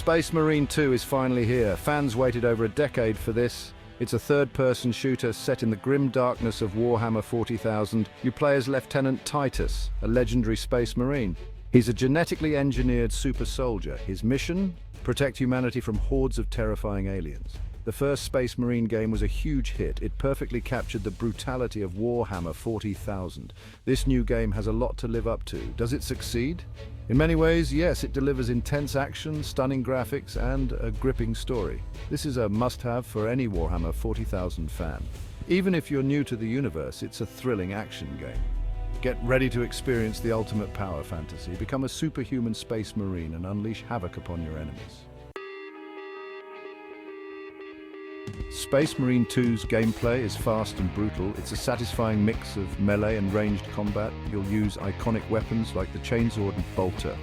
Space Marine 2 is finally here. Fans waited over a decade for this. It's a third-person shooter set in the grim darkness of Warhammer 40,000. You play as Lieutenant Titus, a legendary Space Marine. He's a genetically engineered super soldier. His mission? Protect humanity from hordes of terrifying aliens. The first Space Marine game was a huge hit. It perfectly captured the brutality of Warhammer 40,000. This new game has a lot to live up to. Does it succeed? In many ways, yes, it delivers intense action, stunning graphics, and a gripping story. This is a must-have for any Warhammer 40,000 fan. Even if you're new to the universe, it's a thrilling action game. Get ready to experience the ultimate power fantasy. Become a superhuman Space Marine and unleash havoc upon your enemies. Space Marine 2's gameplay is fast and brutal. It's a satisfying mix of melee and ranged combat. You'll use iconic weapons like the Chainsword and Bolter.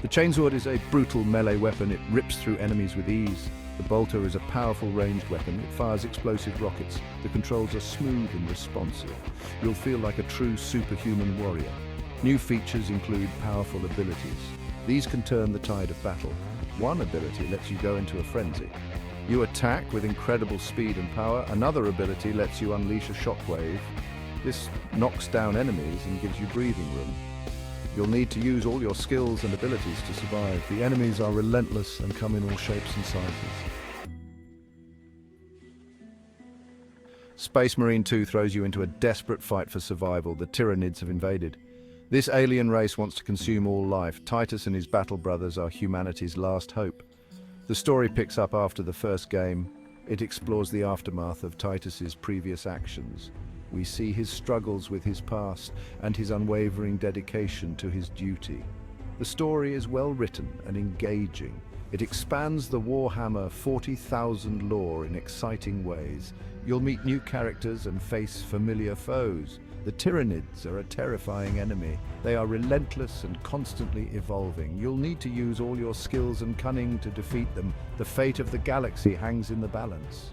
The Chainsword is a brutal melee weapon. It rips through enemies with ease. The Bolter is a powerful ranged weapon. It fires explosive rockets. The controls are smooth and responsive. You'll feel like a true superhuman warrior. New features include powerful abilities. These can turn the tide of battle. One ability lets you go into a frenzy. You attack with incredible speed and power. Another ability lets you unleash a shockwave. This knocks down enemies and gives you breathing room. You'll need to use all your skills and abilities to survive. The enemies are relentless and come in all shapes and sizes. Space Marine 2 throws you into a desperate fight for survival. The Tyranids have invaded. This alien race wants to consume all life. Titus and his battle brothers are humanity's last hope. The story picks up after the first game. It explores the aftermath of Titus's previous actions. We see his struggles with his past and his unwavering dedication to his duty. The story is well written and engaging. It expands the Warhammer 40,000 lore in exciting ways. You'll meet new characters and face familiar foes. The Tyranids are a terrifying enemy. They are relentless and constantly evolving. You'll need to use all your skills and cunning to defeat them. The fate of the galaxy hangs in the balance.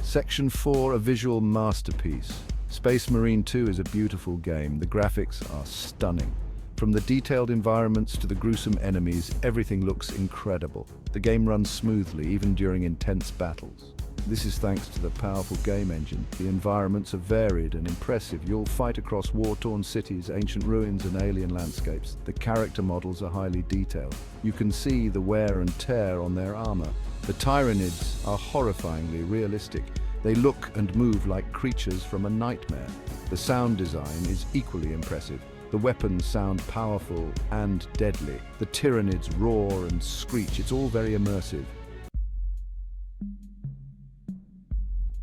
Section 4, a visual masterpiece. Space Marine 2 is a beautiful game. The graphics are stunning. From the detailed environments to the gruesome enemies, everything looks incredible. The game runs smoothly, even during intense battles. This is thanks to the powerful game engine. The environments are varied and impressive. You'll fight across war-torn cities, ancient ruins, and alien landscapes. The character models are highly detailed. You can see the wear and tear on their armor. The Tyranids are horrifyingly realistic. They look and move like creatures from a nightmare. The sound design is equally impressive. The weapons sound powerful and deadly. The Tyranids roar and screech. It's all very immersive.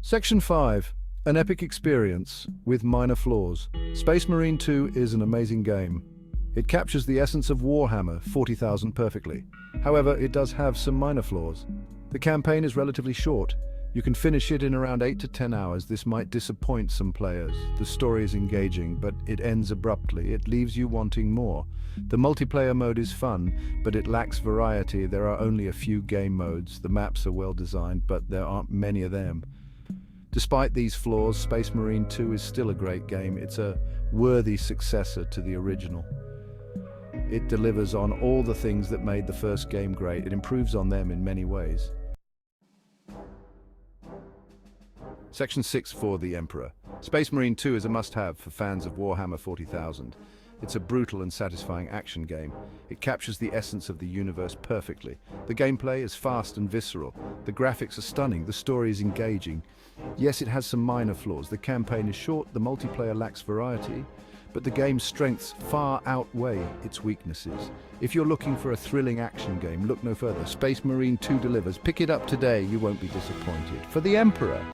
Section 5. An epic experience with minor flaws. Space Marine 2 is an amazing game. It captures the essence of Warhammer 40,000 perfectly. However, it does have some minor flaws. The campaign is relatively short. You can finish it in around 8 to 10 hours. This might disappoint some players. The story is engaging, but it ends abruptly. It leaves you wanting more. The multiplayer mode is fun, but it lacks variety. There are only a few game modes. The maps are well designed, but there aren't many of them. Despite these flaws, Space Marine 2 is still a great game. It's a worthy successor to the original. It delivers on all the things that made the first game great. It improves on them in many ways. Section 6 for the Emperor. Space Marine 2 is a must-have for fans of Warhammer 40,000. It's a brutal and satisfying action game. It captures the essence of the universe perfectly. The gameplay is fast and visceral. The graphics are stunning. The story is engaging. Yes, it has some minor flaws. The campaign is short, the multiplayer lacks variety, but the game's strengths far outweigh its weaknesses. If you're looking for a thrilling action game, look no further. Space Marine 2 delivers. Pick it up today, you won't be disappointed. For the Emperor.